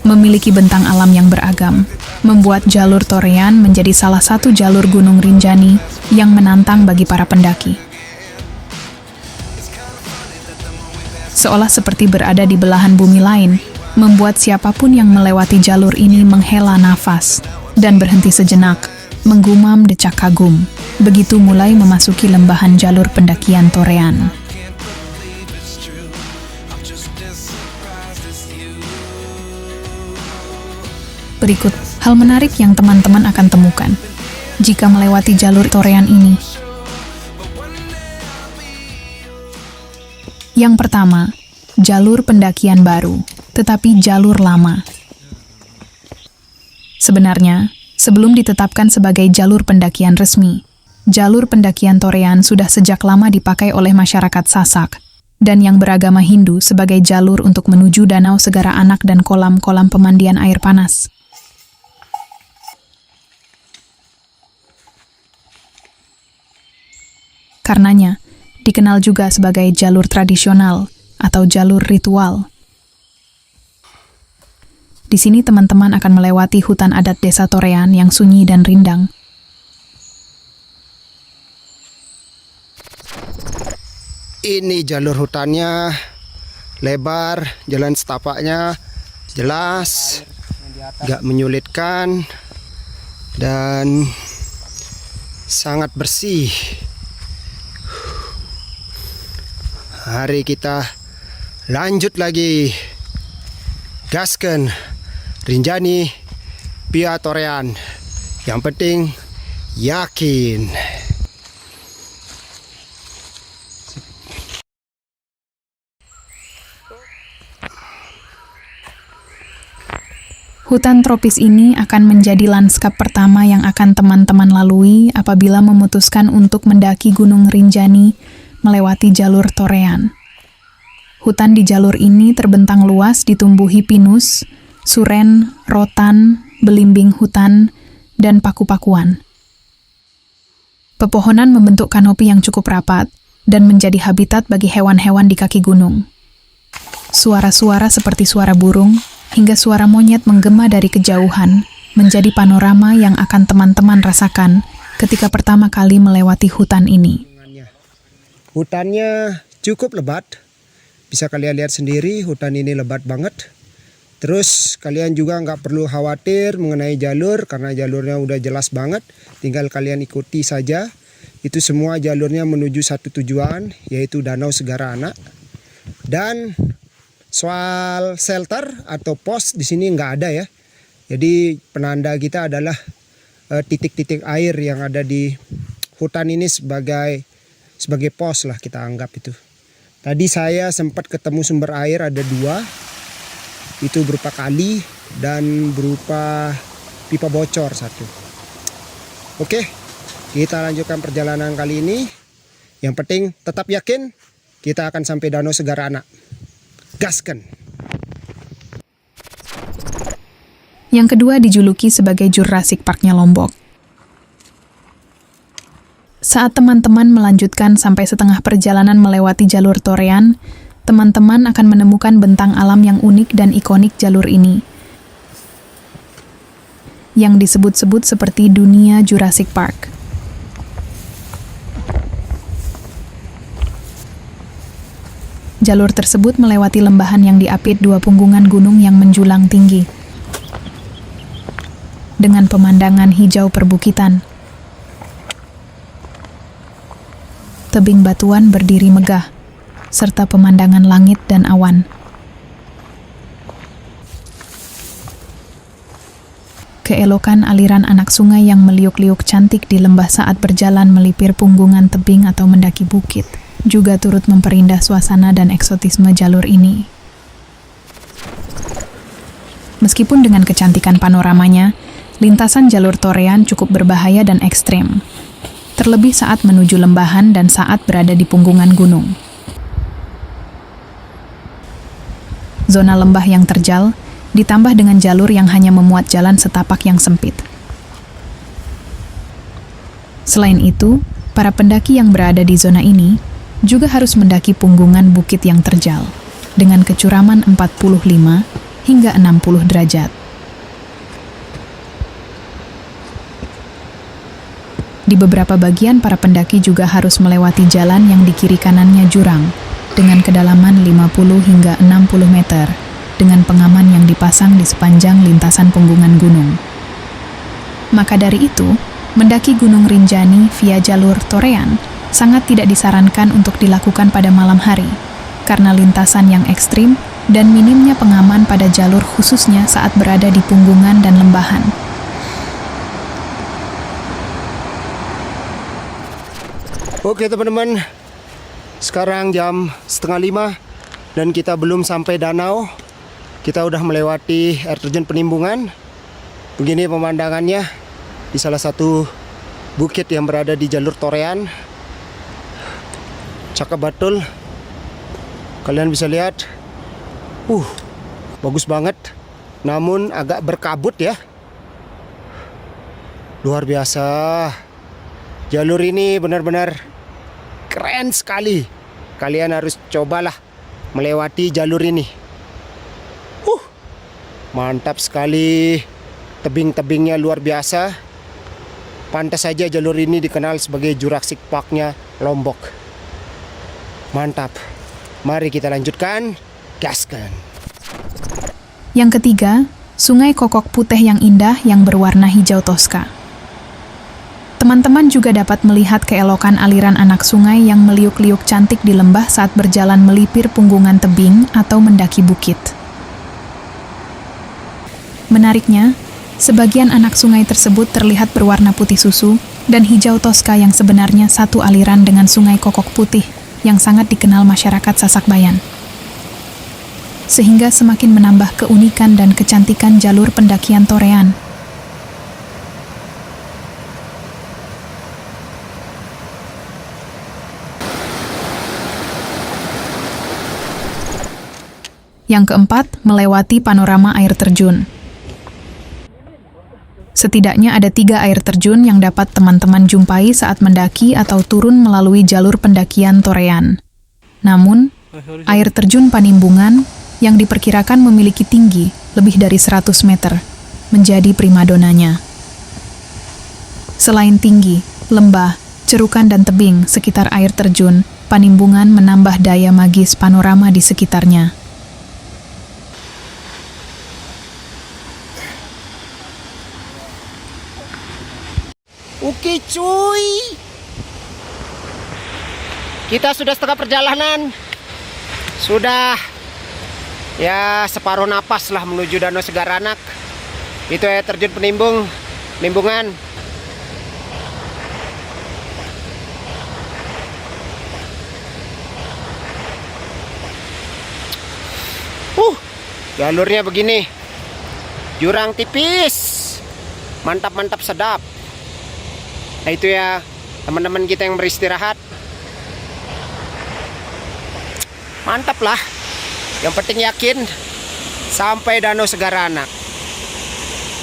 memiliki bentang alam yang beragam, membuat jalur Torean menjadi salah satu jalur Gunung Rinjani yang menantang bagi para pendaki. Seolah seperti berada di belahan bumi lain, membuat siapapun yang melewati jalur ini menghela nafas dan berhenti sejenak, menggumam decak kagum, begitu mulai memasuki lembahan jalur pendakian Torean. Berikut hal menarik yang teman-teman akan temukan jika melewati jalur Torean ini. Yang pertama, jalur pendakian baru, tetapi jalur lama. Sebenarnya, sebelum ditetapkan sebagai jalur pendakian resmi, jalur pendakian Torean sudah sejak lama dipakai oleh masyarakat Sasak dan yang beragama Hindu sebagai jalur untuk menuju Danau Segara Anak dan kolam-kolam pemandian air panas. Karenanya, dikenal juga sebagai jalur tradisional atau jalur ritual. Di sini teman-teman akan melewati hutan adat desa Torean yang sunyi dan rindang. Ini jalur hutannya lebar, jalan setapaknya jelas, gak menyulitkan, dan sangat bersih. Hari kita lanjut lagi. Gasken, Rinjani, Pia Torean. Yang penting yakin. Hutan tropis ini akan menjadi lanskap pertama yang akan teman-teman lalui apabila memutuskan untuk mendaki Gunung Rinjani melewati jalur Torean. Hutan di jalur ini terbentang luas ditumbuhi pinus, suren, rotan, belimbing hutan, dan paku-pakuan. Pepohonan membentuk kanopi yang cukup rapat dan menjadi habitat bagi hewan-hewan di kaki gunung. Suara-suara seperti suara burung hingga suara monyet menggema dari kejauhan menjadi panorama yang akan teman-teman rasakan ketika pertama kali melewati hutan ini. Hutannya cukup lebat. Bisa kalian lihat sendiri, hutan ini lebat banget. Terus kalian juga nggak perlu khawatir mengenai jalur karena jalurnya udah jelas banget. Tinggal kalian ikuti saja. Itu semua jalurnya menuju satu tujuan, yaitu Danau Segara Anak. Dan soal shelter atau pos di sini nggak ada ya. Jadi penanda kita adalah titik-titik air yang ada di hutan ini sebagai pos lah kita anggap itu. Tadi saya sempat ketemu sumber air ada 2. Itu berupa kali dan berupa pipa bocor 1. Oke, kita lanjutkan perjalanan kali ini. Yang penting tetap yakin kita akan sampai Danau Segara Anak. Gasken! Yang kedua dijuluki sebagai Jurassic Park-nya Lombok. Saat teman-teman melanjutkan sampai setengah perjalanan melewati jalur Torean, teman-teman akan menemukan bentang alam yang unik dan ikonik jalur ini, yang disebut-sebut seperti dunia Jurassic Park. Jalur tersebut melewati lembahan yang diapit 2 punggungan gunung yang menjulang tinggi, dengan pemandangan hijau perbukitan. Tebing batuan berdiri megah, serta pemandangan langit dan awan. Keelokan aliran anak sungai yang meliuk-liuk cantik di lembah saat berjalan melipir punggungan tebing atau mendaki bukit juga turut memperindah suasana dan eksotisme jalur ini. Meskipun dengan kecantikan panoramanya, lintasan jalur Torean cukup berbahaya dan ekstrem. Terlebih saat menuju lembahan dan saat berada di punggungan gunung. Zona lembah yang terjal ditambah dengan jalur yang hanya memuat jalan setapak yang sempit. Selain itu, para pendaki yang berada di zona ini juga harus mendaki punggungan bukit yang terjal dengan kecuraman 45 hingga 60 derajat. Di beberapa bagian, para pendaki juga harus melewati jalan yang di kiri kanannya jurang, dengan kedalaman 50 hingga 60 meter, dengan pengaman yang dipasang di sepanjang lintasan punggungan gunung. Maka dari itu, mendaki Gunung Rinjani via jalur Torean sangat tidak disarankan untuk dilakukan pada malam hari, karena lintasan yang ekstrim dan minimnya pengaman pada jalur khususnya saat berada di punggungan dan lembahan. Oke teman-teman, sekarang jam 4:30 dan kita belum sampai danau. Kita udah melewati air terjun Penimbungan. Begini pemandangannya di salah satu bukit yang berada di jalur Torean. Cakep betul. Kalian bisa lihat. Bagus banget. Namun agak berkabut ya. Luar biasa. Jalur ini benar-benar keren sekali. Kalian harus cobalah melewati jalur ini. Mantap sekali. Tebing-tebingnya luar biasa. Pantas saja jalur ini dikenal sebagai Jurassic Park-nya Lombok. Mantap. Mari kita lanjutkan. Gaskan. Yang ketiga, Sungai Kokok Putih yang indah yang berwarna hijau toska. Teman-teman juga dapat melihat keelokan aliran anak sungai yang meliuk-liuk cantik di lembah saat berjalan melipir punggungan tebing atau mendaki bukit. Menariknya, sebagian anak sungai tersebut terlihat berwarna putih susu dan hijau toska yang sebenarnya satu aliran dengan Sungai Kokok Putih yang sangat dikenal masyarakat Sasakbayan. Sehingga semakin menambah keunikan dan kecantikan jalur pendakian Torean. Yang keempat, melewati panorama air terjun. Setidaknya ada 3 air terjun yang dapat teman-teman jumpai saat mendaki atau turun melalui jalur pendakian Torean. Namun, air terjun Panimbungan yang diperkirakan memiliki tinggi lebih dari 100 meter menjadi primadonanya. Selain tinggi, lembah, cerukan dan tebing sekitar air terjun, Panimbungan menambah daya magis panorama di sekitarnya. Oke cuy, kita sudah setengah perjalanan. Sudah ya separuh napas lah menuju Danau Segaranak. Itu air terjun Penimbungan. Jalurnya begini, jurang tipis, mantap sedap. Nah itu ya teman-teman kita yang beristirahat. Mantap lah. Yang penting yakin sampai Danau Segaranak.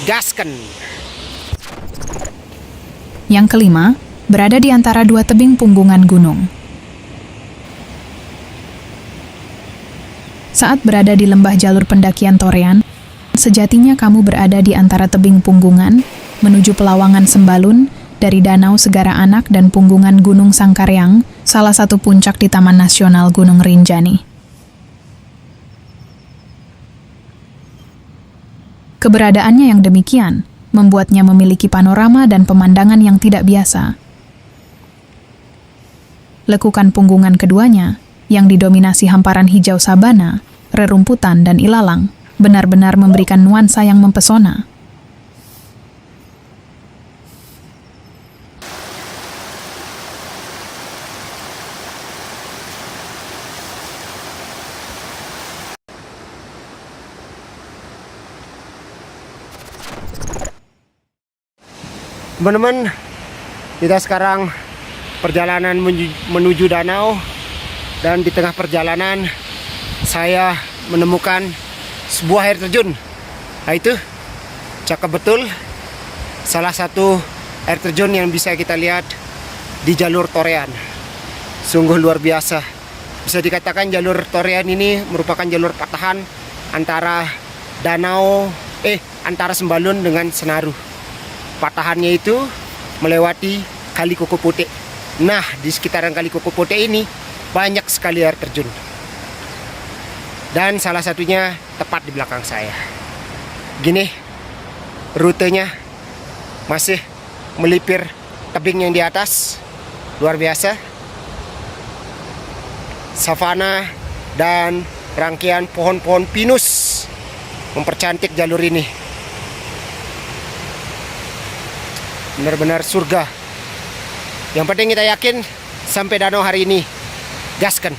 Gasken. Yang kelima, berada di antara 2 tebing punggungan gunung. Saat berada di lembah jalur pendakian Torean, sejatinya kamu berada di antara tebing punggungan menuju Pelawangan Sembalun dari Danau Segara Anak dan punggungan Gunung Sangkaryang, salah satu puncak di Taman Nasional Gunung Rinjani. Keberadaannya yang demikian membuatnya memiliki panorama dan pemandangan yang tidak biasa. Lekukan punggungan keduanya, yang didominasi hamparan hijau sabana, rerumputan dan ilalang, benar-benar memberikan nuansa yang mempesona. Teman-teman, kita sekarang perjalanan menuju danau, dan di tengah perjalanan saya menemukan sebuah air terjun. Nah itu cakep betul, salah satu air terjun yang bisa kita lihat di jalur Torean. Sungguh luar biasa. Bisa dikatakan jalur Torean ini merupakan jalur patahan antara antara Sembalun dengan Senaru. Patahannya itu melewati Kali Kokopote. Nah, di sekitaran Kali Kokopote ini banyak sekali air terjun. Dan salah satunya tepat di belakang saya. Gini, rutenya masih melipir tebing yang di atas. Luar biasa. Savana dan rangkaian pohon-pohon pinus mempercantik jalur ini. Benar-benar surga. Yang penting kita yakin sampai danau hari ini. Gaskan.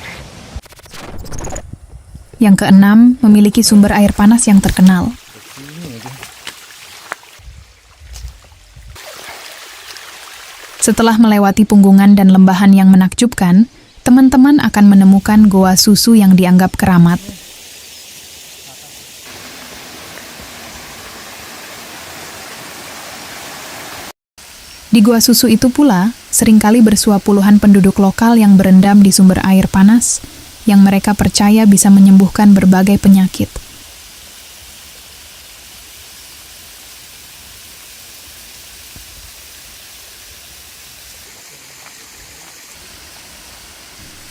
Yang keenam, memiliki sumber air panas yang terkenal. Setelah melewati punggungan dan lembahan yang menakjubkan, teman-teman akan menemukan goa susu yang dianggap keramat. Di Goa Susu itu pula, seringkali bersua puluhan penduduk lokal yang berendam di sumber air panas, yang mereka percaya bisa menyembuhkan berbagai penyakit.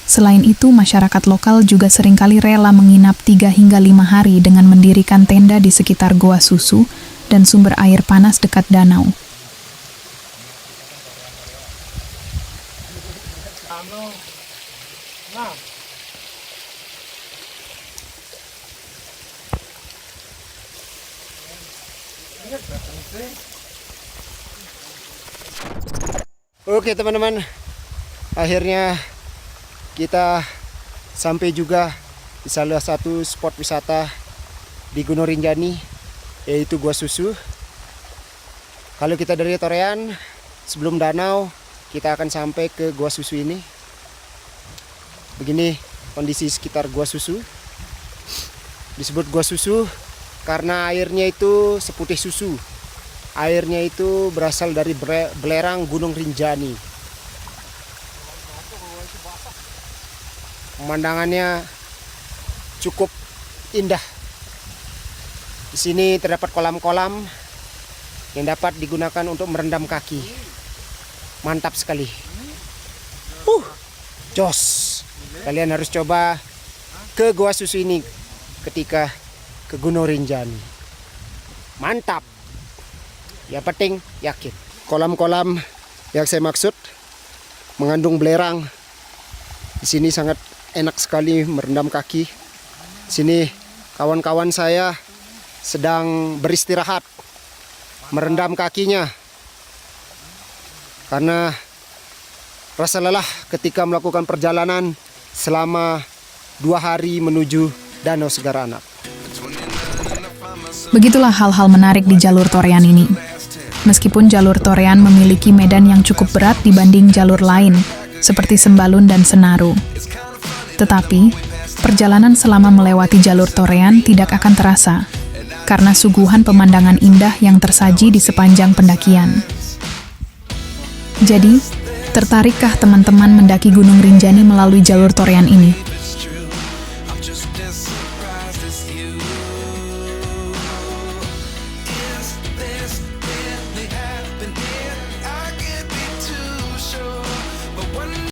Selain itu, masyarakat lokal juga seringkali rela menginap 3 hingga 5 hari dengan mendirikan tenda di sekitar Goa Susu dan sumber air panas dekat danau. Oke teman-teman, akhirnya kita sampai juga di salah satu spot wisata di Gunung Rinjani, yaitu Goa Susu. Kalau kita dari Torean, sebelum danau, kita akan sampai ke Goa Susu ini. Begini kondisi sekitar Goa Susu. Disebut Goa Susu karena airnya itu seputih susu. Airnya itu berasal dari belerang Gunung Rinjani. Pemandangannya cukup indah. Di sini terdapat kolam-kolam yang dapat digunakan untuk merendam kaki. Mantap sekali. Jos. Kalian harus coba ke Goa Susu ini ketika ke Gunung Rinjani. Mantap. Yang penting yakin. Kolam-kolam yang saya maksud mengandung belerang. Di sini sangat enak sekali merendam kaki. Di sini kawan-kawan saya sedang beristirahat, merendam kakinya karena rasa lelah ketika melakukan perjalanan selama 2 hari menuju Danau Segara Anak. Begitulah hal-hal menarik di jalur Torean ini. Meskipun jalur Torean memiliki medan yang cukup berat dibanding jalur lain, seperti Sembalun dan Senaru. Tetapi, perjalanan selama melewati jalur Torean tidak akan terasa, karena suguhan pemandangan indah yang tersaji di sepanjang pendakian. Jadi, tertarikkah teman-teman mendaki Gunung Rinjani melalui jalur Torean ini?